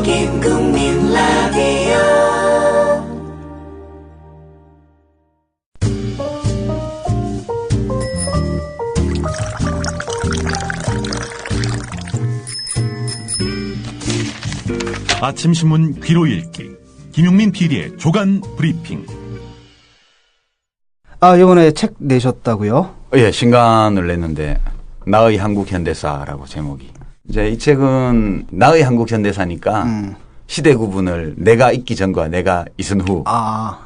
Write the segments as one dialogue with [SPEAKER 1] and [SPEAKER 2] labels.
[SPEAKER 1] 여긴 국민 라디오.
[SPEAKER 2] 아침 신문 귀로 읽기 김용민 PD의 조간 브리핑.
[SPEAKER 3] 이번에 책 내셨다고요?
[SPEAKER 4] 예, 신간을 냈는데 나의 한국 현대사라고 제목이. 이제 이 책은 나의 한국 현대사니까 시대 구분을 내가 있기 전과 내가 있은 후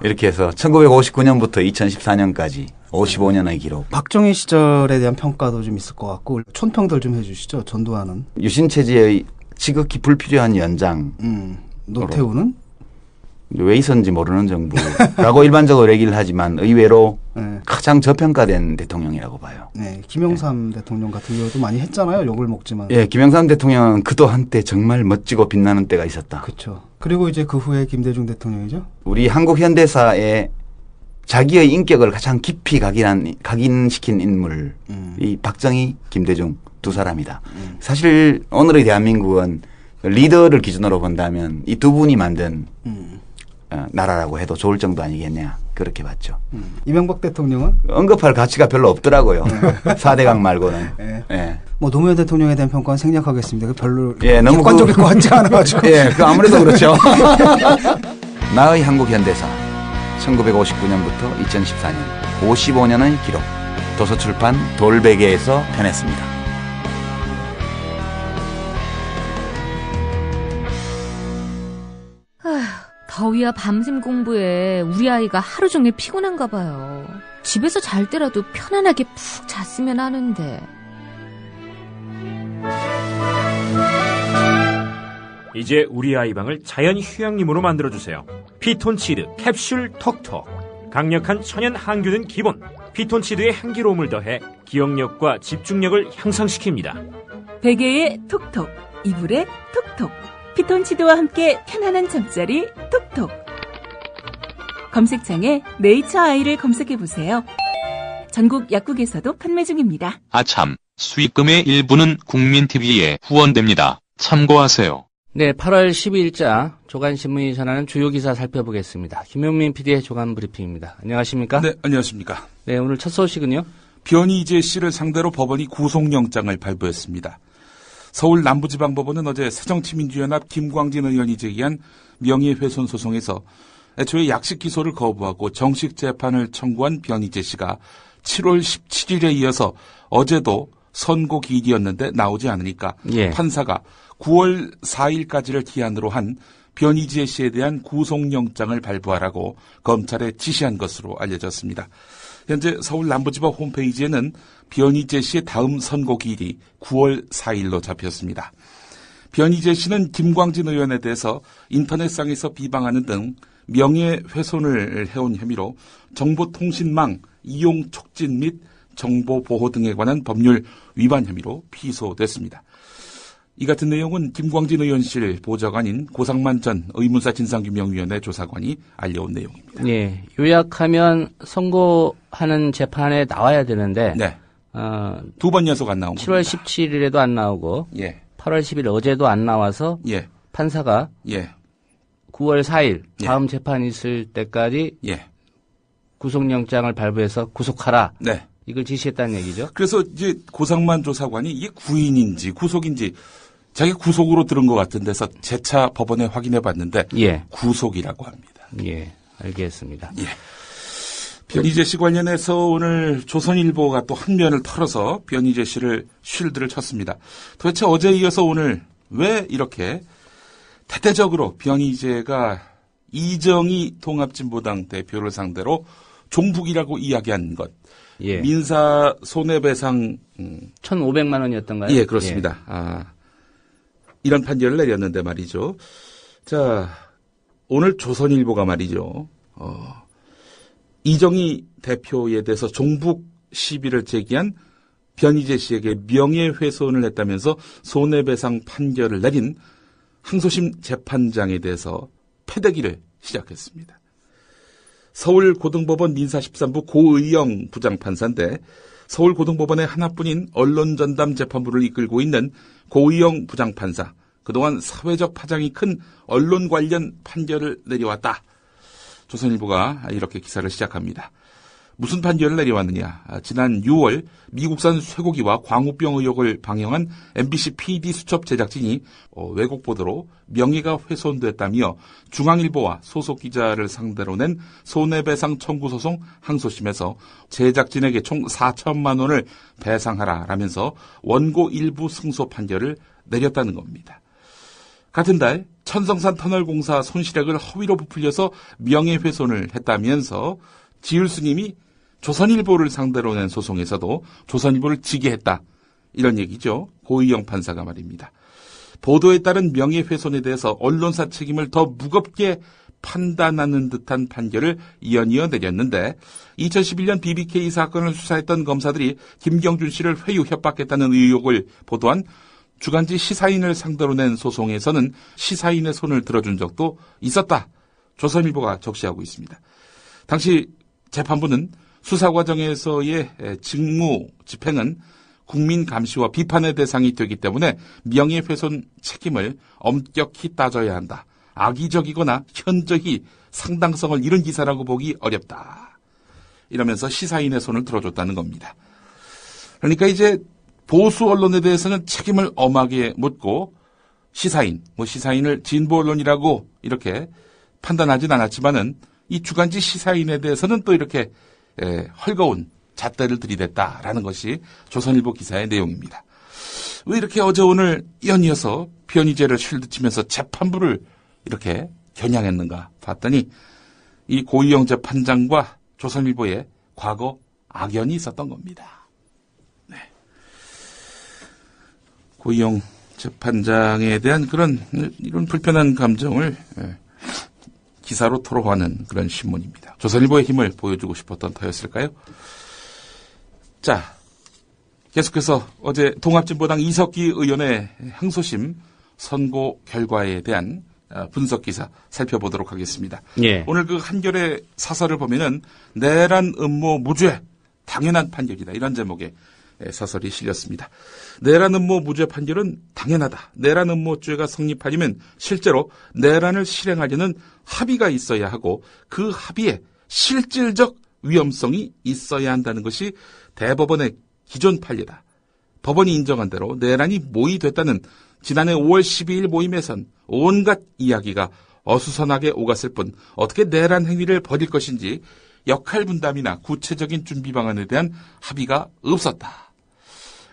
[SPEAKER 4] 이렇게 해서 1959년부터 2014년까지 55년의 기록.
[SPEAKER 3] 박정희 시절에 대한 평가도 좀 있을 것 같고 촌평들 좀 해주시죠. 전두환은.
[SPEAKER 4] 유신체제의 지극히 불필요한 연장.
[SPEAKER 3] 노태우는?
[SPEAKER 4] 왜 있었는지 모르는 정부라고 일반적으로 얘기를 하지만 의외로
[SPEAKER 3] 네.
[SPEAKER 4] 가장 저평가된 대통령이라고 봐요.
[SPEAKER 3] 네, 김영삼 대통령 같은 경우도 많이 했잖아요. 욕을 먹지만.
[SPEAKER 4] 예, 김영삼 대통령은 그도 한때 정말 멋지고 빛나는 때가 있었다.
[SPEAKER 3] 그렇죠. 그리고 이제 그 후에 김대중 대통령이죠.
[SPEAKER 4] 우리 한국 현대사에 자기의 인격을 가장 깊이 각인시킨 인물이 박정희, 김대중 두 사람이다. 사실 오늘의 대한민국은 리더를 기준으로 본다면 이 두 분이 만든 나라라고 해도 좋을 정도 아니겠냐 그렇게 봤죠.
[SPEAKER 3] 이명박 대통령은?
[SPEAKER 4] 언급할 가치가 별로 없더라고요. 4대강 말고는.
[SPEAKER 3] 네.
[SPEAKER 4] 예.
[SPEAKER 3] 뭐 노무현 대통령에 대한 평가는 생략하겠습니다. 별로
[SPEAKER 4] 너무
[SPEAKER 3] 객관적일 것 같지가 않아가지고.
[SPEAKER 4] 예, 그 아무래도 그렇죠. 나의 한국 현대사 1959년부터 2014년 55년의 기록. 도서출판 돌베개에서 펴냈습니다.
[SPEAKER 5] 더위와 밤샘 공부에 우리 아이가 하루 종일 피곤한가 봐요. 집에서 잘 때라도 편안하게 푹 잤으면 하는데.
[SPEAKER 6] 이제 우리 아이 방을 자연 휴양림으로 만들어주세요. 피톤치드 캡슐 톡톡. 강력한 천연 항균은 기본. 피톤치드의 향기로움을 더해 기억력과 집중력을 향상시킵니다.
[SPEAKER 7] 베개에 톡톡, 이불에 톡톡. 피톤치드와 함께 편안한 잠자리 톡톡. 검색창에 네이처 아이를 검색해보세요. 전국 약국에서도 판매 중입니다.
[SPEAKER 8] 아참, 수익금의 일부는 국민TV에 후원됩니다. 참고하세요.
[SPEAKER 9] 네, 8월 12일자 조간신문이 전하는 주요 기사 살펴보겠습니다. 김용민 PD의 조간 브리핑입니다. 안녕하십니까?
[SPEAKER 10] 네, 안녕하십니까?
[SPEAKER 9] 네, 오늘 첫 소식은요?
[SPEAKER 10] 변희재 씨를 상대로 법원이 구속영장을 발부했습니다. 서울 남부지방법원은 어제 새정치민주연합 김광진 의원이 제기한 명예훼손 소송에서 애초에 약식 기소를 거부하고 정식 재판을 청구한 변희재 씨가 7월 17일에 이어서 어제도 선고 기일이었는데 나오지 않으니까 판사가 9월 4일까지를 기한으로 한 변희재 씨에 대한 구속영장을 발부하라고 검찰에 지시한 것으로 알려졌습니다. 현재 서울 남부지법 홈페이지에는 변희재 씨의 다음 선고 기일이 9월 4일로 잡혔습니다. 변희재 씨는 김광진 의원에 대해서 인터넷상에서 비방하는 등 명예훼손을 해온 혐의로 정보통신망 이용 촉진 및 정보보호 등에 관한 법률 위반 혐의로 피소됐습니다. 이 같은 내용은 김광진 의원실 보좌관인 고상만 전 의문사 진상규명위원회 조사관이 알려온 내용입니다.
[SPEAKER 9] 예, 요약하면 선고하는 재판에 나와야 되는데
[SPEAKER 10] 네. 두 번 연속 안 나온
[SPEAKER 9] 7월
[SPEAKER 10] 겁니다.
[SPEAKER 9] 17일에도 안 나오고 8월 10일 어제도 안 나와서 판사가 9월 4일 다음 재판이 있을 때까지 구속영장을 발부해서 구속하라.
[SPEAKER 10] 네.
[SPEAKER 9] 이걸 지시했다는 얘기죠.
[SPEAKER 10] 그래서 이제 고상만 조사관이 이게 구인인지 구속인지 자기가 구속으로 들은 것 같은 데서 재차 법원에 확인해 봤는데 구속이라고 합니다.
[SPEAKER 9] 예, 알겠습니다.
[SPEAKER 10] 변희재 씨 관련해서 오늘 조선일보가 또 한 면을 털어서 변희재 씨를 쉴드를 쳤습니다. 도대체 어제 이어서 오늘 왜 이렇게 대대적으로 변희재가 이정희 통합진보당 대표를 상대로 종북이라고 이야기한 것. 민사 손해배상
[SPEAKER 9] 1,500만 원이었던가요?
[SPEAKER 10] 예, 그렇습니다. 이런 판결을 내렸는데 말이죠. 자, 오늘 조선일보가 말이죠. 이정희 대표에 대해서 종북 시비를 제기한 변희재 씨에게 명예훼손을 했다면서 손해배상 판결을 내린 항소심 재판장에 대해서 패대기를 시작했습니다. 서울고등법원 민사 13부 고의영 부장판사인데 서울고등법원의 하나뿐인 언론전담 재판부를 이끌고 있는 고의영 부장판사, 그동안 사회적 파장이 큰 언론 관련 판결을 내려왔다. 조선일보가 이렇게 기사를 시작합니다. 무슨 판결을 내려왔느냐. 지난 6월 미국산 쇠고기와 광우병 의혹을 방영한 MBC PD 수첩 제작진이 왜곡 보도로 명예가 훼손됐다며 중앙일보와 소속 기자를 상대로 낸 손해배상 청구 소송 항소심에서 제작진에게 총 4천만 원을 배상하라라면서 원고 일부 승소 판결을 내렸다는 겁니다. 같은 달 천성산 터널공사 손실액을 허위로 부풀려서 명예훼손을 했다면서 지율 스님이 조선일보를 상대로 낸 소송에서도 조선일보를 지게 했다. 이런 얘기죠. 고의영 판사가 말입니다. 보도에 따른 명예훼손에 대해서 언론사 책임을 더 무겁게 판단하는 듯한 판결을 이어니어 내렸는데 2011년 BBK 사건을 수사했던 검사들이 김경준 씨를 회유 협박했다는 의혹을 보도한 주간지 시사인을 상대로 낸 소송에서는 시사인의 손을 들어준 적도 있었다. 조선일보가 적시하고 있습니다. 당시 재판부는 수사 과정에서의 직무 집행은 국민 감시와 비판의 대상이 되기 때문에 명예훼손 책임을 엄격히 따져야 한다. 악의적이거나 현저히 상당성을 잃은 기사라고 보기 어렵다. 이러면서 시사인의 손을 들어줬다는 겁니다. 그러니까 이제 보수 언론에 대해서는 책임을 엄하게 묻고 시사인을 진보 언론이라고 이렇게 판단하진 않았지만은 이 주간지 시사인에 대해서는 또 이렇게 헐거운 잣대를 들이댔다라는 것이 조선일보 기사의 내용입니다. 왜 이렇게 어제 오늘 연이어서 변희재를 쉴드치면서 재판부를 이렇게 겨냥했는가 봤더니 이 고의영 재판장과 조선일보의 과거 악연이 있었던 겁니다. 네. 고의영 재판장에 대한 이런 불편한 감정을 기사로 토로하는 그런 신문입니다. 조선일보의 힘을 보여주고 싶었던 터였을까요? 자, 계속해서 어제 통합진보당 이석기 의원의 항소심 선고 결과에 대한 분석 기사 살펴보도록 하겠습니다.
[SPEAKER 9] 예.
[SPEAKER 10] 오늘 그 한겨레 사설을 보면은 내란 음모 무죄 당연한 판결이다. 이런 제목의 사설이 실렸습니다. 내란 음모 무죄 판결은 당연하다. 내란 음모죄가 성립하려면 실제로 내란을 실행하려는 합의가 있어야 하고 그 합의에 실질적 위험성이 있어야 한다는 것이 대법원의 기존 판례다. 법원이 인정한 대로 내란이 모의됐다는 지난해 5월 12일 모임에선 온갖 이야기가 어수선하게 오갔을 뿐 어떻게 내란 행위를 벌일 것인지 역할 분담이나 구체적인 준비 방안에 대한 합의가 없었다.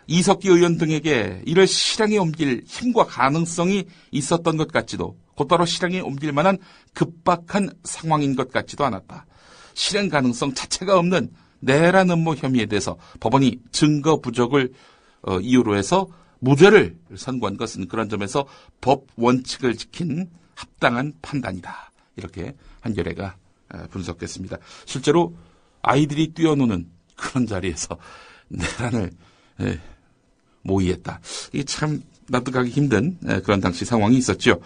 [SPEAKER 10] 이석기 의원 등에게 이를 실행에 옮길 힘과 가능성이 있었던 것 같지도 곧바로 실행에 옮길 만한 급박한 상황인 것 같지도 않았다. 실행 가능성 자체가 없는 내란 음모 혐의에 대해서 법원이 증거 부족을 이유로 해서 무죄를 선고한 것은 그런 점에서 법 원칙을 지킨 합당한 판단이다. 이렇게 한겨레가 분석했습니다. 실제로 아이들이 뛰어노는 그런 자리에서 내란을 모의했다. 이게 참 납득하기 힘든 그런 당시 상황이 있었죠.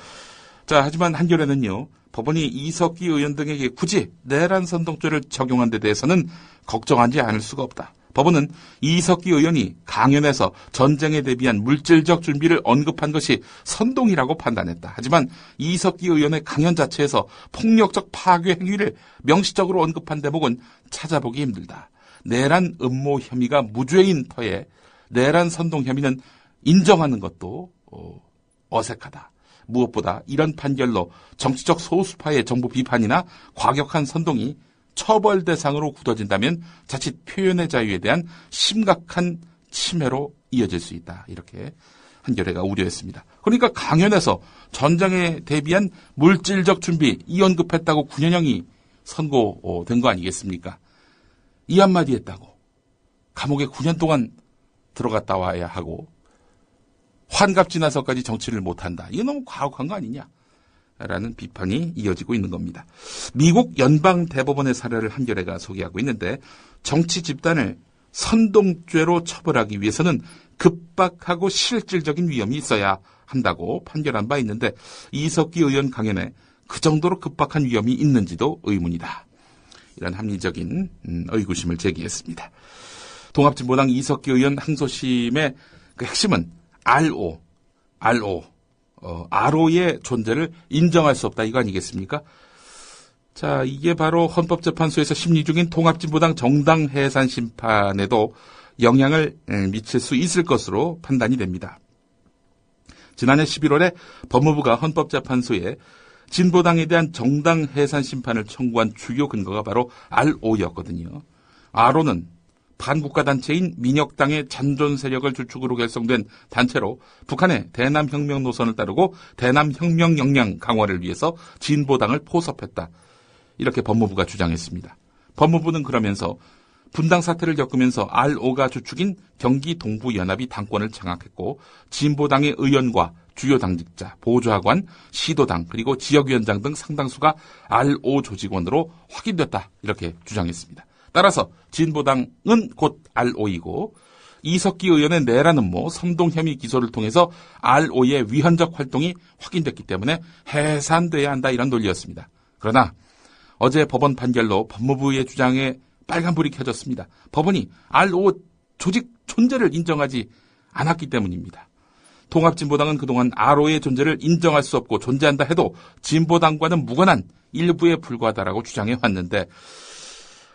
[SPEAKER 10] 자, 하지만 한겨레는요. 법원이 이석기 의원 등에게 굳이 내란 선동죄를 적용한 데 대해서는 걱정하지 않을 수가 없다. 법원은 이석기 의원이 강연에서 전쟁에 대비한 물질적 준비를 언급한 것이 선동이라고 판단했다. 하지만 이석기 의원의 강연 자체에서 폭력적 파괴 행위를 명시적으로 언급한 대목은 찾아보기 힘들다. 내란 음모 혐의가 무죄인 터에 내란 선동 혐의는 인정하는 것도 어색하다. 무엇보다 이런 판결로 정치적 소수파의 정부 비판이나 과격한 선동이 처벌 대상으로 굳어진다면 자칫 표현의 자유에 대한 심각한 침해로 이어질 수 있다. 이렇게 한겨레가 우려했습니다. 그러니까 강연에서 전쟁에 대비한 물질적 준비 이 언급했다고 9년형이 선고된 거 아니겠습니까? 이 한마디 했다고 감옥에 9년 동안 들어갔다 와야 하고 환갑 지나서까지 정치를 못한다. 이게 너무 과혹한 거 아니냐? 라는 비판이 이어지고 있는 겁니다. 미국 연방대법원의 사례를 한겨레가 소개하고 있는데 정치 집단을 선동죄로 처벌하기 위해서는 급박하고 실질적인 위험이 있어야 한다고 판결한 바 있는데 이석기 의원 강연에 그 정도로 급박한 위험이 있는지도 의문이다. 이런 합리적인 의구심을 제기했습니다. 통합진보당 이석기 의원 항소심의 그 핵심은 RO RO의 존재를 인정할 수 없다 이거 아니겠습니까? 자, 이게 바로 헌법재판소에서 심리 중인 통합진보당 정당 해산 심판에도 영향을 미칠 수 있을 것으로 판단이 됩니다. 지난해 11월에 법무부가 헌법재판소에 진보당에 대한 정당 해산 심판을 청구한 주요 근거가 바로 RO였거든요. RO는 반국가단체인 민혁당의 잔존 세력을 주축으로 결성된 단체로 북한의 대남혁명 노선을 따르고 대남혁명 역량 강화를 위해서 진보당을 포섭했다. 이렇게 법무부가 주장했습니다. 법무부는 그러면서 분당 사태를 겪으면서 RO가 주축인 경기 동부연합이 당권을 장악했고 진보당의 의원과 주요 당직자, 보좌관, 시도당 그리고 지역위원장 등 상당수가 RO 조직원으로 확인됐다. 이렇게 주장했습니다. 따라서 진보당은 곧 RO이고 이석기 의원의 내란 음모, 선동 혐의 기소를 통해서 RO의 위헌적 활동이 확인됐기 때문에 해산돼야 한다 이런 논리였습니다. 그러나 어제 법원 판결로 법무부의 주장에 빨간불이 켜졌습니다. 법원이 RO 조직 존재를 인정하지 않았기 때문입니다. 통합진보당은 그동안 RO의 존재를 인정할 수 없고 존재한다 해도 진보당과는 무관한 일부에 불과하다라고 주장해 왔는데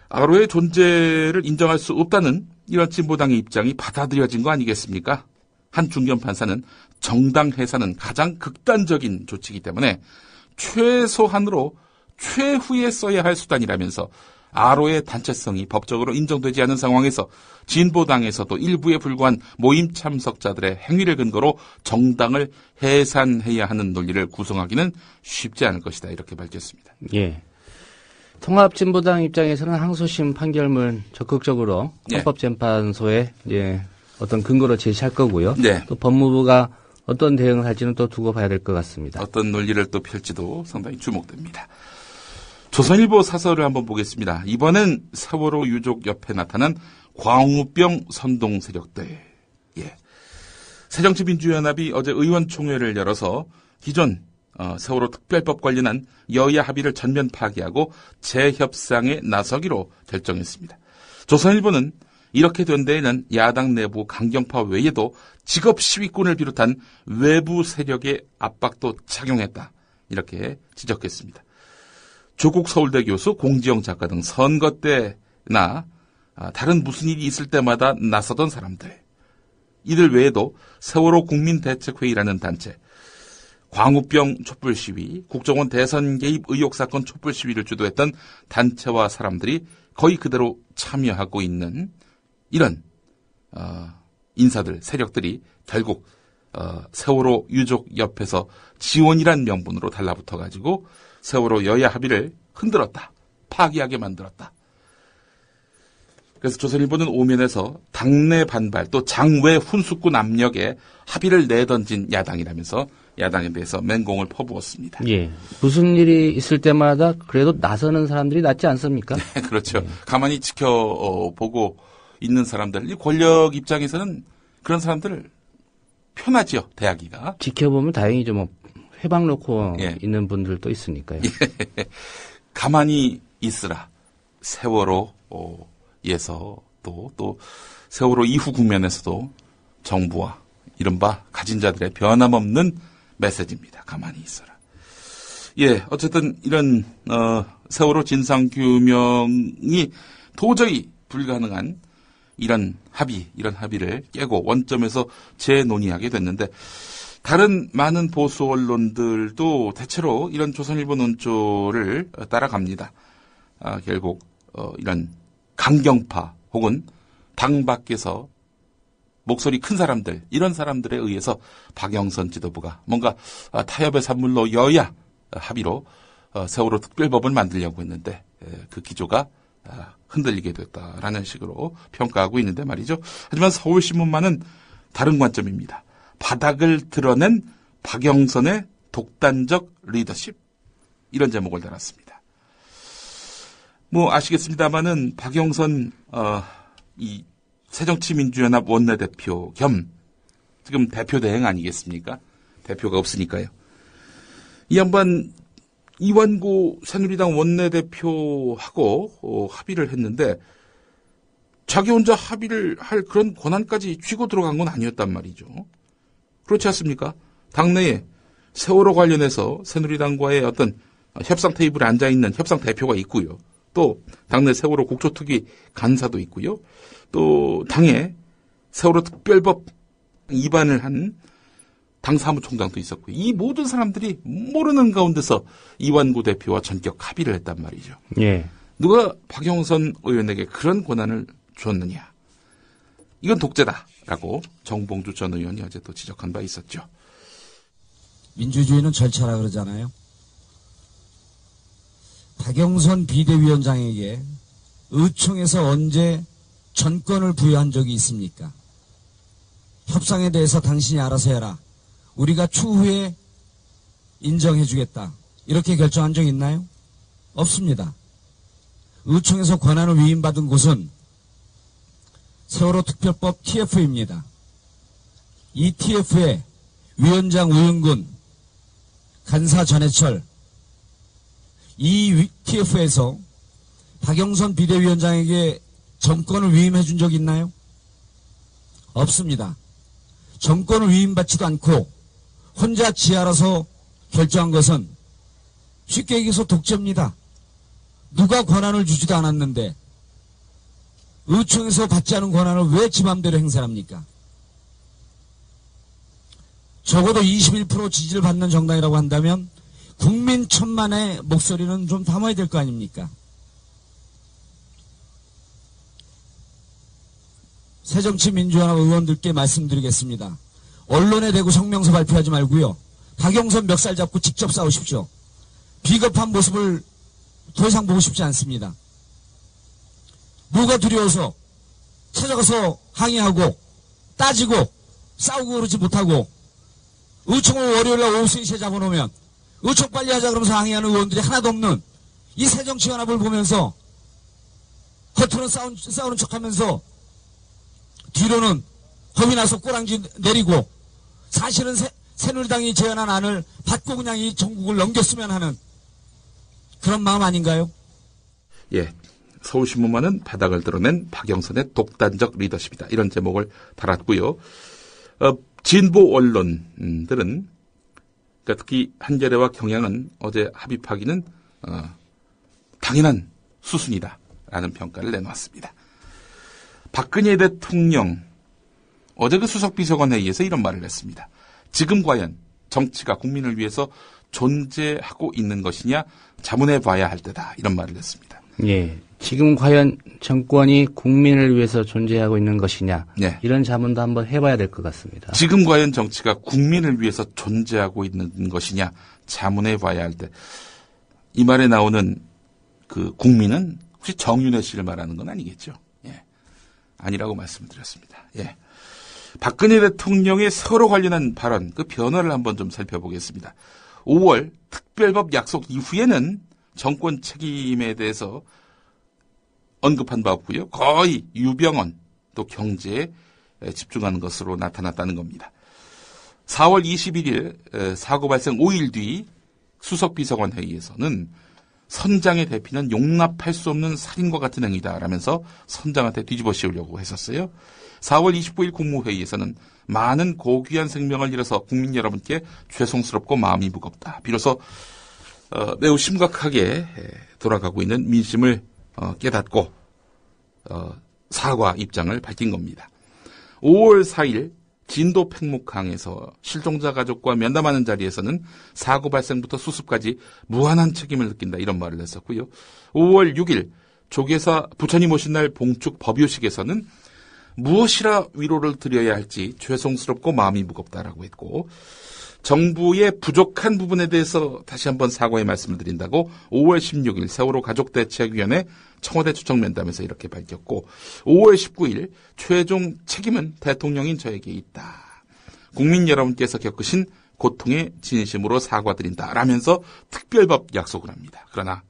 [SPEAKER 10] RO의 존재를 인정할 수 없다는 이런 진보당의 입장이 받아들여진 거 아니겠습니까? 한 중견 판사는 정당 해산은 가장 극단적인 조치이기 때문에 최소한으로 최후에 써야 할 수단이라면서 RO의 단체성이 법적으로 인정되지 않은 상황에서 진보당에서도 일부에 불과한 모임 참석자들의 행위를 근거로 정당을 해산해야 하는 논리를 구성하기는 쉽지 않을 것이다. 이렇게 밝혔습니다.
[SPEAKER 9] 예. 통합진보당 입장에서는 항소심 판결문 적극적으로 헌법재판소에 어떤 근거로 제시할 거고요.
[SPEAKER 10] 네.
[SPEAKER 9] 또 법무부가 어떤 대응을 할지는 또 두고 봐야 될 것 같습니다.
[SPEAKER 10] 어떤 논리를 또 펼지도 상당히 주목됩니다. 조선일보 사설을 한번 보겠습니다. 이번엔 세월호 유족 옆에 나타난 광우병 선동 세력들. 예. 새정치민주연합이 어제 의원총회를 열어서 기존 세월호 특별법 관련한 여야 합의를 전면 파기하고 재협상에 나서기로 결정했습니다. 조선일보는 이렇게 된 데에는 야당 내부 강경파 외에도 직업 시위꾼을 비롯한 외부 세력의 압박도 작용했다. 이렇게 지적했습니다. 조국 서울대 교수, 공지영 작가 등 선거 때나 다른 무슨 일이 있을 때마다 나서던 사람들. 이들 외에도 세월호 국민대책회의라는 단체, 광우병 촛불 시위, 국정원 대선 개입 의혹 사건 촛불 시위를 주도했던 단체와 사람들이 거의 그대로 참여하고 있는 이런 인사들, 세력들이 결국 세월호 유족 옆에서 지원이란 명분으로 달라붙어가지고 세월호 여야 합의를 흔들었다. 파기하게 만들었다. 그래서 조선일보는 오면에서 당내 반발 또 장외 훈수꾼 압력에 합의를 내던진 야당이라면서 야당에 대해서 맹공을 퍼부었습니다.
[SPEAKER 9] 예. 무슨 일이 있을 때마다 그래도 나서는 사람들이 낫지 않습니까?
[SPEAKER 10] 네, 그렇죠. 가만히 지켜보고 있는 사람들, 이 권력 입장에서는 그런 사람들을 편하지요, 대하기가.
[SPEAKER 9] 지켜보면 다행이죠. 뭐 회방 놓고 있는 분들도 있으니까요.
[SPEAKER 10] 예. 가만히 있으라. 세월호에서 또 세월호 이후 국면에서도 정부와 이른바 가진 자들의 변함없는 메시지입니다. 가만히 있어라. 예, 어쨌든 이런 세월호 진상규명이 도저히 불가능한 이런 합의를 깨고 원점에서 재논의하게 됐는데 다른 많은 보수 언론들도 대체로 이런 조선일보 논조를 따라갑니다. 결국 이런 강경파 혹은 당 밖에서 목소리 큰 사람들, 이런 사람들에 의해서 박영선 지도부가 뭔가 타협의 산물로 여야 합의로 세월호 특별법을 만들려고 했는데 그 기조가 흔들리게 됐다라는 식으로 평가하고 있는데 말이죠. 하지만 서울신문만은 다른 관점입니다. 바닥을 드러낸 박영선의 독단적 리더십, 이런 제목을 달았습니다. 뭐 아시겠습니다마는 박영선 이 새정치민주연합 원내대표 겸 지금 대표 대행 아니겠습니까? 대표가 없으니까요. 이 양반 이완구 새누리당 원내대표하고 합의를 했는데 자기 혼자 합의를 할 그런 권한까지 쥐고 들어간 건 아니었단 말이죠. 그렇지 않습니까? 당내에 세월호 관련해서 새누리당과의 어떤 협상 테이블에 앉아있는 협상 대표가 있고요. 또 당내 세월호 국조특위 간사도 있고요. 또 당에 세월호 특별법 위반을 한 당 사무총장도 있었고요. 이 모든 사람들이 모르는 가운데서 이완구 대표와 전격 합의를 했단 말이죠.
[SPEAKER 9] 예.
[SPEAKER 10] 누가 박영선 의원에게 그런 권한을 줬느냐. 이건 독재다라고 정봉주 전 의원이 어제 또 지적한 바 있었죠.
[SPEAKER 11] 민주주의는 절차라 그러잖아요. 박영선 비대위원장에게 의총에서 언제 전권을 부여한 적이 있습니까? 협상에 대해서 당신이 알아서 해라. 우리가 추후에 인정해주겠다. 이렇게 결정한 적 있나요? 없습니다. 의총에서 권한을 위임받은 곳은 세월호 특별법 TF입니다. 이 TF에 위원장 우영근, 간사 전해철, 이 TF에서 박영선 비대위원장에게 정권을 위임해 준 적 있나요? 없습니다. 정권을 위임받지도 않고 혼자 지 알아서 결정한 것은 쉽게 얘기해서 독재입니다. 누가 권한을 주지도 않았는데 의총에서 받지 않은 권한을 왜 지 맘대로 행사합니까? 적어도 21% 지지를 받는 정당이라고 한다면 국민 천만의 목소리는 좀 담아야 될 거 아닙니까? 새정치민주연합 의원들께 말씀드리겠습니다. 언론에 대고 성명서 발표하지 말고요. 박영선 멱살 잡고 직접 싸우십시오. 비겁한 모습을 더 이상 보고 싶지 않습니다. 뭐가 두려워서 찾아가서 항의하고 따지고 싸우고 그러지 못하고 의총을 월요일날 오후 3시에 잡아놓으면 의총 빨리 하자 그러면서 항의하는 의원들이 하나도 없는 이 새정치연합을 보면서 겉으로는 싸우는 척하면서 뒤로는 겁이 나서 꼬랑지 내리고 사실은 새누리당이 제안한 안을 받고 그냥 이 전국을 넘겼으면 하는 그런 마음 아닌가요?
[SPEAKER 10] 예. 서울신문만은 바닥을 드러낸 박영선의 독단적 리더십이다. 이런 제목을 달았고요. 진보 언론들은 그러니까 특히 한겨레와 경향은 어제 합의하기는 당연한 수순이다라는 평가를 내놓았습니다. 박근혜 대통령 어제 그 수석비서관 회의에서 이런 말을 했습니다. 지금 과연 정치가 국민을 위해서 존재하고 있는 것이냐 자문해 봐야 할 때다. 이런 말을 했습니다.
[SPEAKER 9] 예. 지금 과연 정권이 국민을 위해서 존재하고 있는 것이냐.
[SPEAKER 10] 네.
[SPEAKER 9] 이런 자문도 한번 해봐야 될 것 같습니다.
[SPEAKER 10] 지금 과연 정치가 국민을 위해서 존재하고 있는 것이냐 자문해 봐야 할 때. 이 말에 나오는 그 국민은 혹시 정윤회 씨를 말하는 건 아니겠죠? 예. 아니라고 말씀드렸습니다. 예. 박근혜 대통령의 세월호 관련한 발언, 그 변화를 한번 좀 살펴보겠습니다. 5월 특별법 약속 이후에는 정권 책임에 대해서 언급한 바 없고요. 거의 유병언 또 경제에 집중하는 것으로 나타났다는 겁니다. 4월 21일 사고 발생 5일 뒤 수석비서관 회의에서는 선장의 대피는 용납할 수 없는 살인과 같은 행위다라면서 선장한테 뒤집어 씌우려고 했었어요. 4월 29일 국무회의에서는 많은 고귀한 생명을 잃어서 국민 여러분께 죄송스럽고 마음이 무겁다. 비로소 매우 심각하게 돌아가고 있는 민심을 깨닫고 사과 입장을 밝힌 겁니다. 5월 4일 진도 팽목항에서 실종자 가족과 면담하는 자리에서는 사고 발생부터 수습까지 무한한 책임을 느낀다 이런 말을 했었고요. 5월 6일 조계사 부처님 오신 날 봉축 법요식에서는 무엇이라 위로를 드려야 할지 죄송스럽고 마음이 무겁다라고 했고 정부의 부족한 부분에 대해서 다시 한번 사과의 말씀을 드린다고 5월 16일 세월호 가족대책위원회 청와대 초청 면담에서 이렇게 밝혔고 5월 19일 최종 책임은 대통령인 저에게 있다. 국민 여러분께서 겪으신 고통에 진심으로 사과드린다 라면서 특별법 약속을 합니다. 그러나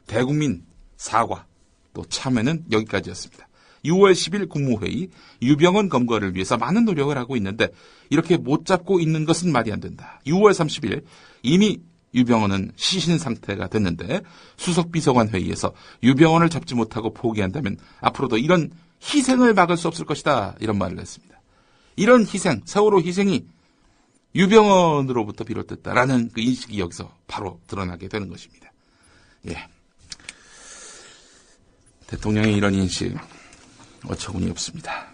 [SPEAKER 10] 대국민 사과 또 참여는 여기까지였습니다. 6월 10일 국무회의 유병언 검거를 위해서 많은 노력을 하고 있는데 이렇게 못 잡고 있는 것은 말이 안 된다. 6월 30일 이미 유병언은 시신 상태가 됐는데 수석비서관 회의에서 유병언을 잡지 못하고 포기한다면 앞으로도 이런 희생을 막을 수 없을 것이다. 이런 말을 했습니다. 이런 희생, 세월호 희생이 유병언으로부터 비롯됐다라는 그 인식이 여기서 바로 드러나게 되는 것입니다. 예. 대통령의 이런 인식 어처구니 없습니다.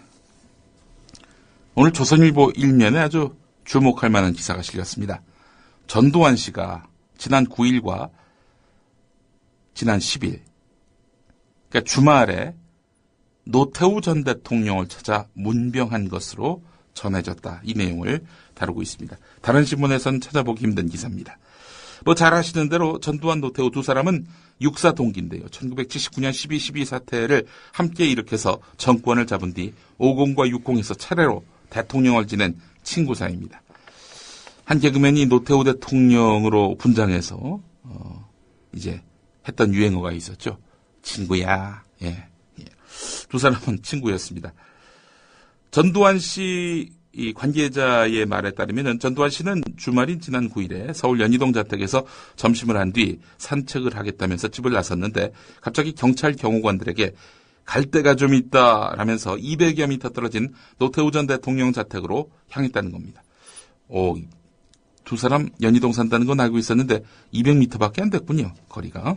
[SPEAKER 10] 오늘 조선일보 1면에 아주 주목할 만한 기사가 실렸습니다. 전두환 씨가 지난 9일과 지난 10일, 그러니까 주말에 노태우 전 대통령을 찾아 문병한 것으로 전해졌다. 이 내용을 다루고 있습니다. 다른 신문에서는 찾아보기 힘든 기사입니다. 잘 아시는 대로 전두환, 노태우 두 사람은 육사 동기인데요. 1979년 12.12 사태를 함께 일으켜서 정권을 잡은 뒤 50과 60에서 차례로 대통령을 지낸 친구 사이입니다. 한 개그맨이 노태우 대통령으로 분장해서 이제 했던 유행어가 있었죠. 친구야. 예. 두 사람은 친구였습니다. 전두환 씨 이 관계자의 말에 따르면 전두환 씨는 주말인 지난 9일에 서울 연희동 자택에서 점심을 한 뒤 산책을 하겠다면서 집을 나섰는데 갑자기 경찰 경호관들에게 갈 데가 좀 있다라면서 200여 미터 떨어진 노태우 전 대통령 자택으로 향했다는 겁니다. 두 사람 연희동 산다는 건 알고 있었는데 200m밖에 안 됐군요. 거리가.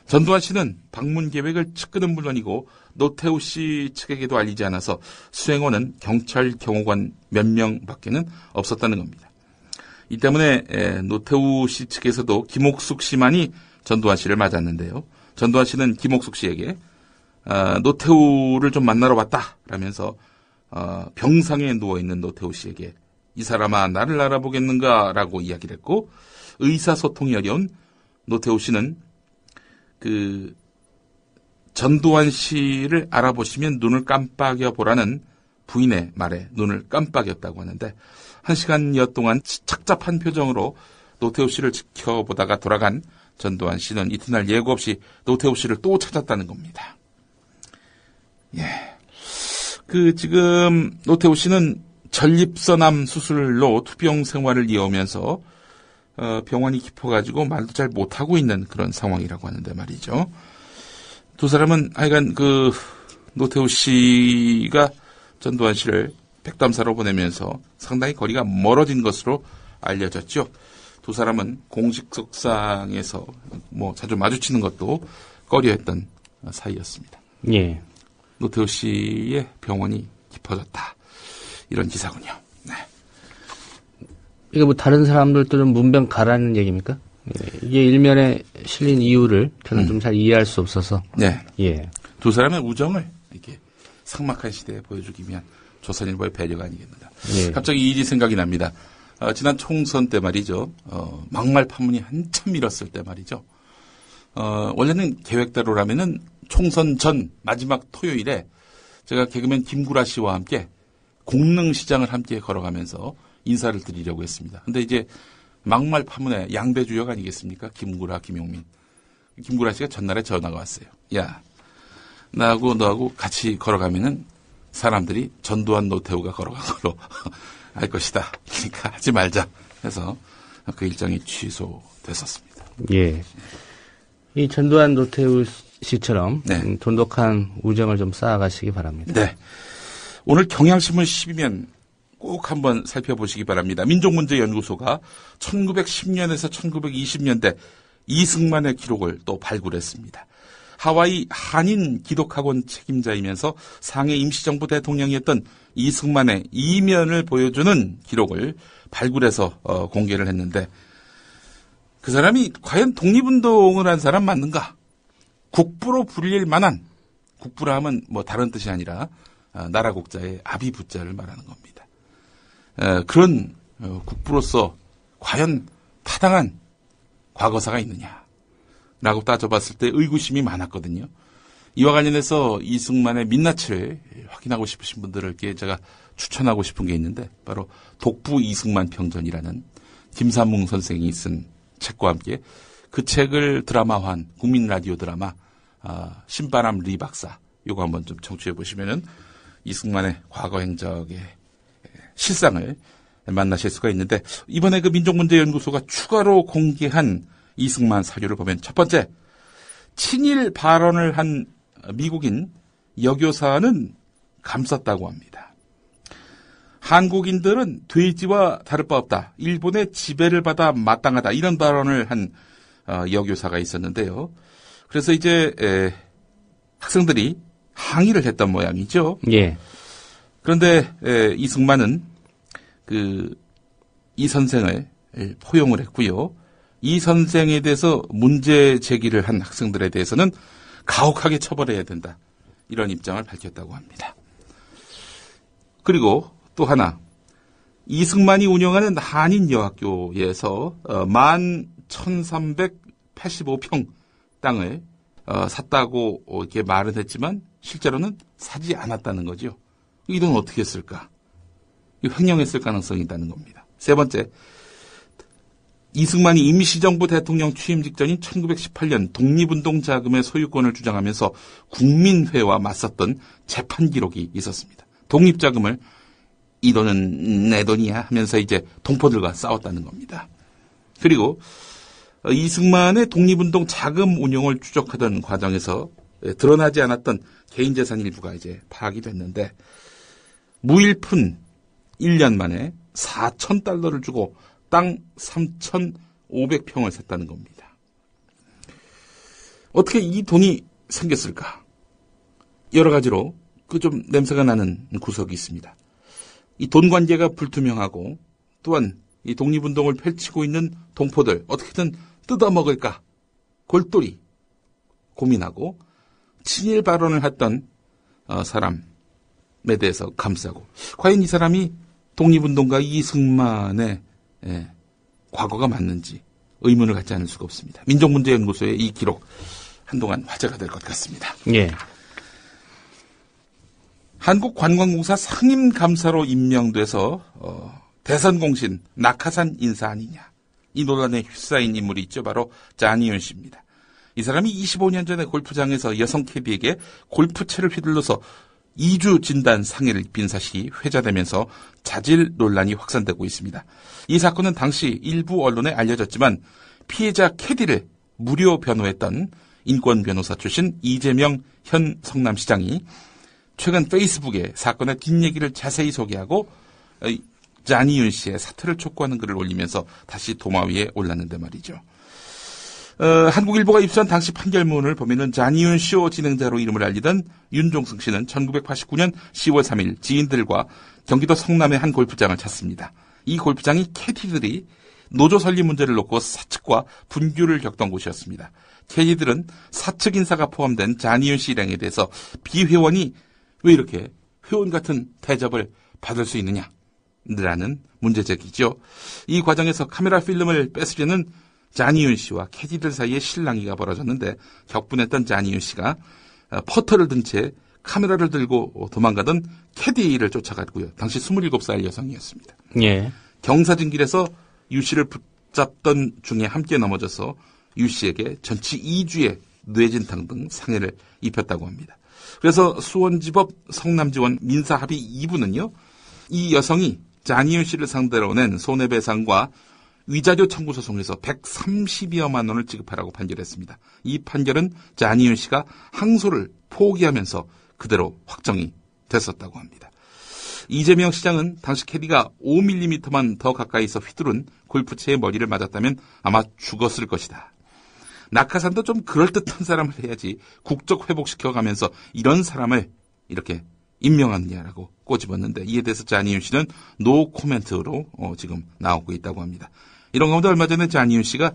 [SPEAKER 10] 전두환 씨는 방문 계획을 측근은 물론이고 노태우 씨 측에게도 알리지 않아서 수행원은 경찰 경호관 몇 명밖에는 없었다는 겁니다. 이 때문에 노태우 씨 측에서도 김옥숙 씨만이 전두환 씨를 맞았는데요. 전두환 씨는 김옥숙 씨에게 노태우를 좀 만나러 왔다라면서 병상에 누워있는 노태우 씨에게 이 사람아 나를 알아보겠는가 라고 이야기를 했고 의사소통이 어려운 노태우 씨는 전두환 씨를 알아보시면 눈을 깜빡여 보라는 부인의 말에 눈을 깜빡였다고 하는데 1시간여 동안 착잡한 표정으로 노태우 씨를 지켜보다가 돌아간 전두환 씨는 이튿날 예고 없이 노태우 씨를 또 찾았다는 겁니다. 예. 지금 노태우 씨는 전립선암 수술로 투병 생활을 이어오면서 병원이 깊어가지고 말도 잘 못하고 있는 그런 상황이라고 하는데 말이죠. 두 사람은 하여간 노태우 씨가 전두환 씨를 백담사로 보내면서 상당히 거리가 멀어진 것으로 알려졌죠. 두 사람은 공식석상에서 자주 마주치는 것도 꺼려했던 사이였습니다.
[SPEAKER 9] 예.
[SPEAKER 10] 노태우 씨의 병원이 깊어졌다. 이런 기사군요. 네.
[SPEAKER 9] 이게 다른 사람들도 문병 가라는 얘기입니까? 예. 이게 일면에 실린 이유를 저는 좀 잘 이해할 수 없어서.
[SPEAKER 10] 네.
[SPEAKER 9] 예.
[SPEAKER 10] 두 사람의 우정을 이렇게 삭막한 시대에 보여주기 위한 조선일보의 배려가 아니겠는가. 예. 갑자기 이 일이 생각이 납니다. 지난 총선 때 말이죠. 막말 파문이 한참 밀었을 때 말이죠. 원래는 계획대로라면은 총선 전 마지막 토요일에 제가 개그맨 김구라 씨와 함께 공릉시장을 함께 걸어가면서 인사를 드리려고 했습니다. 근데 이제 막말 파문의 양대 주역 아니겠습니까? 김구라, 김용민. 김구라 씨가 전날에 전화가 왔어요. 야, 나하고 너하고 같이 걸어가면은 사람들이 전두환 노태우가 걸어간 걸로 알 것이다. 그러니까 하지 말자 해서 그 일정이 취소됐었습니다.
[SPEAKER 9] 예. 이 전두환 노태우 씨처럼 네. 돈독한 우정을 좀 쌓아가시기 바랍니다.
[SPEAKER 10] 네. 오늘 경향신문 12면 꼭 한번 살펴보시기 바랍니다. 민족문제연구소가 1910년에서 1920년대 이승만의 기록을 또 발굴했습니다. 하와이 한인 기독학원 책임자이면서 상해 임시정부 대통령이었던 이승만의 이면을 보여주는 기록을 발굴해서 공개를 했는데 그 사람이 과연 독립운동을 한 사람 맞는가? 국부로 불릴 만한, 국부라 하면 다른 뜻이 아니라 나라 국자의 아비부자를 말하는 겁니다. 그런 국부로서 과연 타당한 과거사가 있느냐라고 따져봤을 때 의구심이 많았거든요. 이와 관련해서 이승만의 민낯을 확인하고 싶으신 분들께 제가 추천하고 싶은 게 있는데 바로 독부 이승만 평전이라는 김삼웅 선생이 쓴 책과 함께 그 책을 드라마화한 국민 라디오 드라마 신바람 리 박사 요거 한번 좀 청취해 보시면은 이승만의 과거 행적의 실상을 만나실 수가 있는데 이번에 그 민족문제연구소가 추가로 공개한 이승만 사료를 보면 첫 번째 친일 발언을 한 미국인 여교사는 감쌌다고 합니다. 한국인들은 돼지와 다를 바 없다. 일본의 지배를 받아 마땅하다. 이런 발언을 한 여교사가 있었는데요. 그래서 이제 학생들이 항의를 했던 모양이죠.
[SPEAKER 9] 예.
[SPEAKER 10] 그런데 이승만은 이 선생을 포용을 했고요. 이 선생에 대해서 문제 제기를 한 학생들에 대해서는 가혹하게 처벌해야 된다. 이런 입장을 밝혔다고 합니다. 그리고 또 하나, 이승만이 운영하는 한인여학교에서 11,385평 땅을 샀다고 이렇게 말은 했지만 실제로는 사지 않았다는 거죠. 이 돈 어떻게 했을까? 횡령했을 가능성이 있다는 겁니다. 세 번째, 이승만이 임시정부 대통령 취임 직전인 1918년 독립운동 자금의 소유권을 주장하면서 국민회와 맞섰던 재판 기록이 있었습니다. 독립자금을 이 돈은 내 돈이야 하면서 이제 동포들과 싸웠다는 겁니다. 그리고 이승만의 독립운동 자금 운용을 추적하던 과정에서 드러나지 않았던 개인재산 일부가 이제 파악이 됐는데 무일푼 1년 만에 4,000달러를 주고 땅 3,500평을 샀다는 겁니다. 어떻게 이 돈이 생겼을까? 여러 가지로 좀 냄새가 나는 구석이 있습니다. 이 돈 관계가 불투명하고 또한 이 독립운동을 펼치고 있는 동포들 어떻게든 뜯어먹을까 골똘히 고민하고 친일 발언을 했던 사람에 대해서 감싸고 과연 이 사람이 독립운동가 이승만의 과거가 맞는지 의문을 갖지 않을 수가 없습니다. 민족문제연구소의 이 기록 한동안 화제가 될 것 같습니다.
[SPEAKER 9] 예.
[SPEAKER 10] 한국관광공사 상임감사로 임명돼서 대선 공신 낙하산 인사 아니냐. 이 논란에 휩싸인 인물이 있죠. 바로 잔이윤 씨입니다. 이 사람이 25년 전에 골프장에서 여성 캐디에게 골프채를 휘둘러서 2주 진단 상해를 입힌 사실이 회자되면서 자질 논란이 확산되고 있습니다. 이 사건은 당시 일부 언론에 알려졌지만 피해자 캐디를 무료 변호했던 인권 변호사 출신 이재명 현 성남시장이 최근 페이스북에 사건의 뒷얘기를 자세히 소개하고 잔이윤 씨의 사퇴를 촉구하는 글을 올리면서 다시 도마 위에 올랐는데 말이죠. 한국일보가 입수한 당시 판결문을 보면은 잔이윤 쇼 진행자로 이름을 알리던 윤종승 씨는 1989년 10월 3일 지인들과 경기도 성남의 한 골프장을 찾습니다. 이 골프장이 캐디들이 노조 설립 문제를 놓고 사측과 분규를 겪던 곳이었습니다. 캐디들은 사측 인사가 포함된 잔이윤 씨 일행에 대해서 비회원이 왜 이렇게 회원 같은 대접을 받을 수 있느냐? 라는 문제제기죠. 이 과정에서 카메라 필름을 뺏으려는 잔이윤 씨와 캐디들 사이에 실랑이가 벌어졌는데 격분했던 잔이윤 씨가 퍼터를 든 채 카메라를 들고 도망가던 캐디를 쫓아갔고요. 당시 27살 여성이었습니다.
[SPEAKER 9] 예.
[SPEAKER 10] 경사진길에서 유 씨를 붙잡던 중에 함께 넘어져서 유 씨에게 전치 2주의 뇌진탕 등 상해를 입혔다고 합니다. 그래서 수원지법 성남지원 민사합의 2부는요. 이 여성이 잔이윤 씨를 상대로 낸 손해배상과 위자료 청구 소송에서 130여만 원을 지급하라고 판결했습니다. 이 판결은 잔이윤 씨가 항소를 포기하면서 그대로 확정이 됐었다고 합니다. 이재명 시장은 당시 캐디가 5mm만 더 가까이서 휘두른 골프채의 머리를 맞았다면 아마 죽었을 것이다. 낙하산도 좀 그럴듯한 사람을 해야지 국적 회복시켜가면서 이런 사람을 이렇게 임명하느냐라고 꼬집었는데 이에 대해서 잔이윤 씨는 노 코멘트로 지금 나오고 있다고 합니다. 이런 가운데 얼마 전에 잔이윤 씨가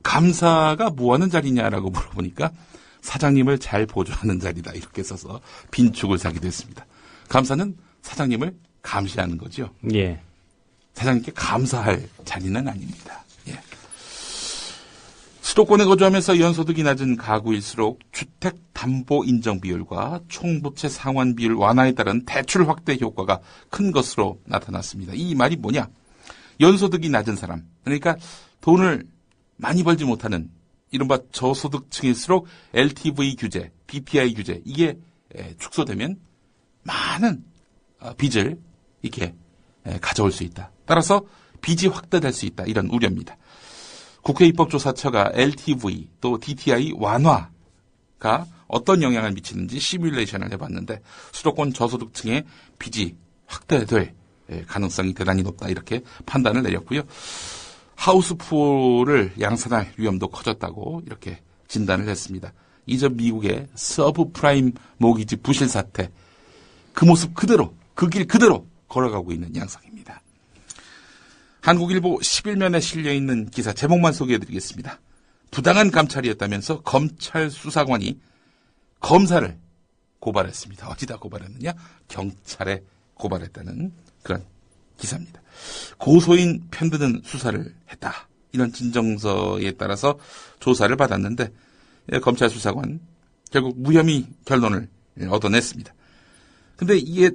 [SPEAKER 10] 감사가 뭐하는 자리냐라고 물어보니까 사장님을 잘 보조하는 자리다 이렇게 써서 빈축을 사기도 했습니다. 감사는 사장님을 감시하는 거죠.
[SPEAKER 9] 예.
[SPEAKER 10] 사장님께 감사할 자리는 아닙니다. 예. 수도권에 거주하면서 연소득이 낮은 가구일수록 주택담보인정비율과 총부채 상환비율 완화에 따른 대출 확대 효과가 큰 것으로 나타났습니다. 이 말이 뭐냐? 연소득이 낮은 사람, 그러니까 돈을 많이 벌지 못하는 이른바 저소득층일수록 LTV 규제, DTI 규제 이게 축소되면 많은 빚을 이렇게 가져올 수 있다. 따라서 빚이 확대될 수 있다. 이런 우려입니다. 국회 입법조사처가 LTV 또 DTI 완화가 어떤 영향을 미치는지 시뮬레이션을 해봤는데 수도권 저소득층의 빚이 확대될 가능성이 대단히 높다 이렇게 판단을 내렸고요. 하우스푸어를 양산할 위험도 커졌다고 이렇게 진단을 했습니다. 이전 미국의 서브프라임 모기지 부실 사태 그 모습 그대로 그 길 그대로 걸어가고 있는 양상입니다. 한국일보 11면에 실려있는 기사 제목만 소개해드리겠습니다. 부당한 감찰이었다면서 검찰 수사관이 검사를 고발했습니다. 어디다 고발했느냐? 경찰에 고발했다는 그런 기사입니다. 고소인 편드는 수사를 했다. 이런 진정서에 따라서 조사를 받았는데 검찰 수사관 결국 무혐의 결론을 얻어냈습니다. 근데 이게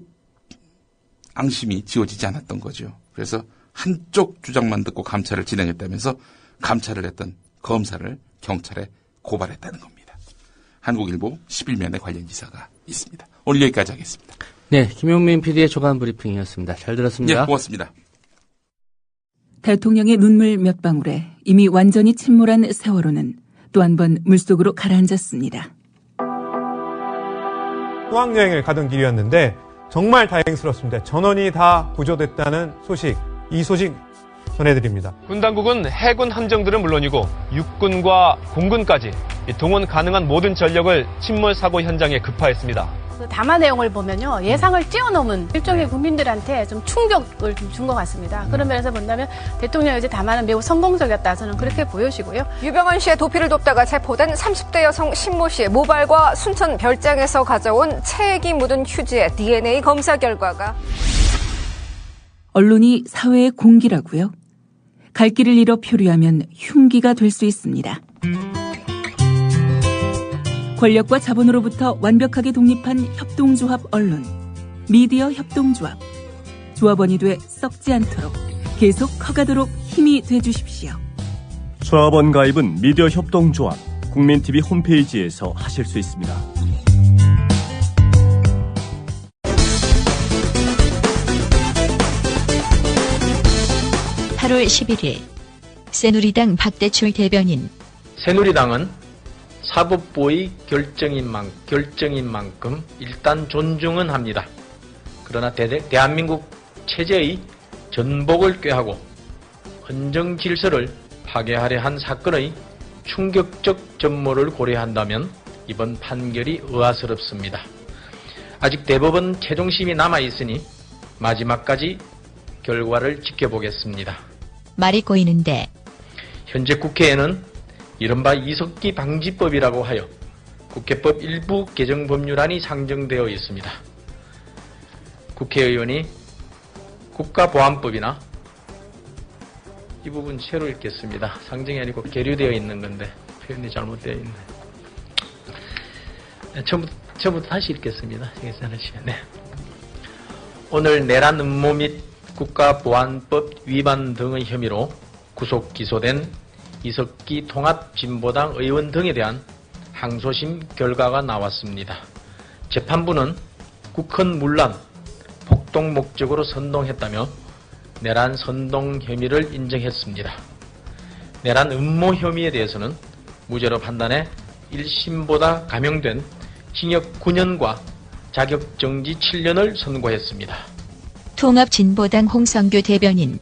[SPEAKER 10] 앙심이 지워지지 않았던 거죠. 그래서 한쪽 주장만 듣고 감찰을 진행했다면서 감찰을 했던 검사를 경찰에 고발했다는 겁니다. 한국일보 11면에 관련 기사가 있습니다. 오늘 여기까지 하겠습니다.
[SPEAKER 9] 네, 김용민 PD의 조간 브리핑이었습니다. 잘 들었습니다.
[SPEAKER 10] 네, 고맙습니다.
[SPEAKER 7] 대통령의 눈물 몇 방울에 이미 완전히 침몰한 세월호는 또 한 번 물속으로 가라앉았습니다.
[SPEAKER 12] 수학여행을 가던 길이었는데 정말 다행스럽습니다. 전원이 다 구조됐다는 소식, 이 소식 전해드립니다.
[SPEAKER 13] 군 당국은 해군 함정들은 물론이고 육군과 공군까지 동원 가능한 모든 전력을 침몰 사고 현장에 급파했습니다.
[SPEAKER 14] 담화 내용을 보면요, 예상을 뛰어넘은 일종의 국민들한테 좀 충격을 좀 준 것 같습니다. 그런 면에서 본다면 대통령의 이제 담화는 매우 성공적이었다, 저는 그렇게 보여지고요.
[SPEAKER 15] 유병헌 씨의 도피를 돕다가 체포된 30대 여성 신모 씨의 모발과 순천 별장에서 가져온 체액이 묻은 휴지의 DNA 검사 결과가
[SPEAKER 7] 언론이 사회의 공기라고요? 갈 길을 잃어 표류하면 흉기가 될 수 있습니다. 권력과 자본으로부터 완벽하게 독립한 협동조합 언론, 미디어 협동조합. 조합원이 돼 썩지 않도록 계속 커가도록 힘이 돼주십시오.
[SPEAKER 16] 조합원 가입은 미디어 협동조합, 국민TV 홈페이지에서 하실 수 있습니다.
[SPEAKER 17] 8월 11일 새누리당 박대출 대변인
[SPEAKER 18] 새누리당은 사법부의 결정인 만큼 일단 존중은 합니다. 그러나 대한민국 체제의 전복을 꾀하고 헌정 질서를 파괴하려 한 사건의 충격적 전모를 고려한다면 이번 판결이 의아스럽습니다. 아직 대법원 최종심이 남아있으니 마지막까지 결과를 지켜보겠습니다.
[SPEAKER 17] 말이 꼬이는데
[SPEAKER 18] 현재 국회에는 이른바 이석기 방지법이라고 하여 국회법 일부 개정 법률안이 상정되어 있습니다. 국회의원이 국가보안법이나 이 부분 새로 읽겠습니다. 상정이 아니고 계류되어 있는 건데 표현이 잘못되어 있네. 처음부터 다시 읽겠습니다. 네. 오늘 내란 음모 및 국가보안법 위반 등의 혐의로 구속 기소된 이석기 통합진보당 의원 등에 대한 항소심 결과가 나왔습니다. 재판부는 국헌 문란, 폭동 목적으로 선동했다며 내란 선동 혐의를 인정했습니다. 내란 음모 혐의에 대해서는 무죄로 판단해 1심보다 감형된 징역 9년과 자격정지 7년을 선고했습니다.
[SPEAKER 17] 통합진보당 홍성규 대변인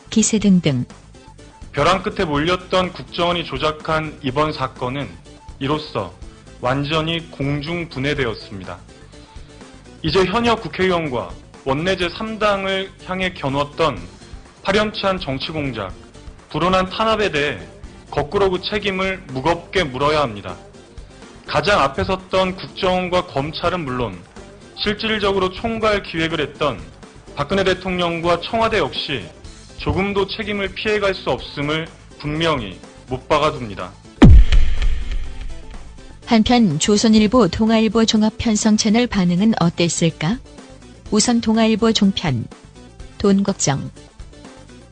[SPEAKER 17] 기세 등등
[SPEAKER 19] 벼랑 끝에 몰렸던 국정원이 조작한 이번 사건은 이로써 완전히 공중분해되었습니다. 이제 현역 국회의원과 원내 제3당을 향해 겨눴던 파렴치한 정치공작, 불온한 탄압에 대해 거꾸로 그 책임을 무겁게 물어야 합니다. 가장 앞에 섰던 국정원과 검찰은 물론 실질적으로 총괄 기획을 했던 박근혜 대통령과 청와대 역시 조금도 책임을 피해갈 수 없음을 분명히 못 박아둡니다.
[SPEAKER 17] 한편 조선일보, 동아일보 종합편성 채널 반응은 어땠을까? 우선 동아일보 종편. 돈 걱정.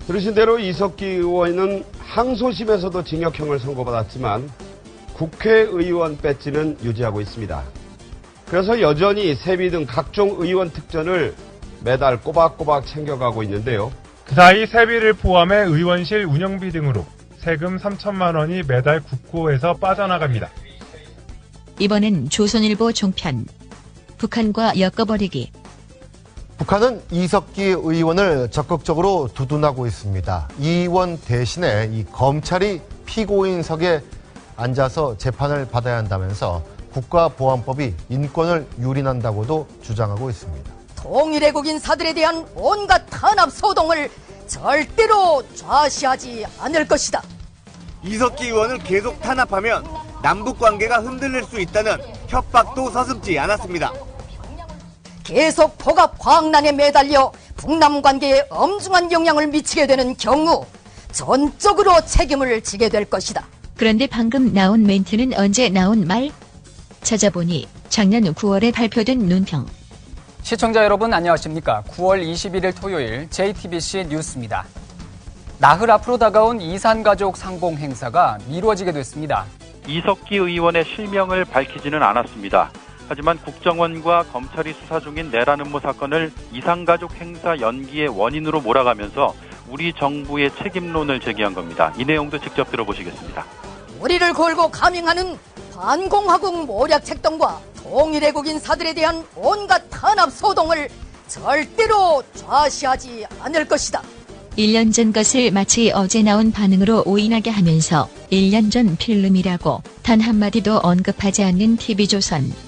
[SPEAKER 20] 들으신 대로 이석기 의원은 항소심에서도 징역형을 선고받았지만 국회의원 배지는 유지하고 있습니다. 그래서 여전히 세비 등 각종 의원 특전을 매달 꼬박꼬박 챙겨가고 있는데요.
[SPEAKER 21] 그 사이 세비를 포함해 의원실 운영비 등으로 세금 3천만 원이 매달 국고에서 빠져나갑니다.
[SPEAKER 17] 이번엔 조선일보 종편. 북한과 엮어버리기.
[SPEAKER 1] 북한은 이석기 의원을 적극적으로 두둔하고 있습니다. 이 의원 대신에 이 검찰이 피고인석에 앉아서 재판을 받아야 한다면서 국가보안법이 인권을 유린한다고도 주장하고 있습니다.
[SPEAKER 22] 통일외국 인사들에 대한 온갖 탄압 소동을 절대로 좌시하지 않을 것이다.
[SPEAKER 23] 이석기 의원을 계속 탄압하면 남북관계가 흔들릴 수 있다는 협박도 서슴지 않았습니다.
[SPEAKER 22] 계속 폭압 광란에 매달려 북남 관계에 엄중한 영향을 미치게 되는 경우 전적으로 책임을 지게 될 것이다.
[SPEAKER 17] 그런데 방금 나온 멘트는 언제 나온 말? 찾아보니 작년 9월에 발표된 논평.
[SPEAKER 24] 시청자 여러분 안녕하십니까? 9월 21일 토요일 JTBC 뉴스입니다. 나흘 앞으로 다가온 이산가족 상봉 행사가 미뤄지게 됐습니다.
[SPEAKER 25] 이석기 의원의 실명을 밝히지는 않았습니다. 하지만 국정원과 검찰이 수사 중인 내란 음모 사건을 이산가족 행사 연기의 원인으로 몰아가면서 우리 정부의 책임론을 제기한 겁니다. 이 내용도 직접 들어보시겠습니다.
[SPEAKER 22] 우리를 걸고 감행하는 반공화국 모략 책동과 통일외국 인사들에 대한 온갖 탄압 소동을 절대로 좌시하지 않을 것이다.
[SPEAKER 17] 1년 전 것을 마치 어제 나온 반응으로 오인하게 하면서 1년 전 필름이라고 단 한마디도 언급하지 않는 TV조선.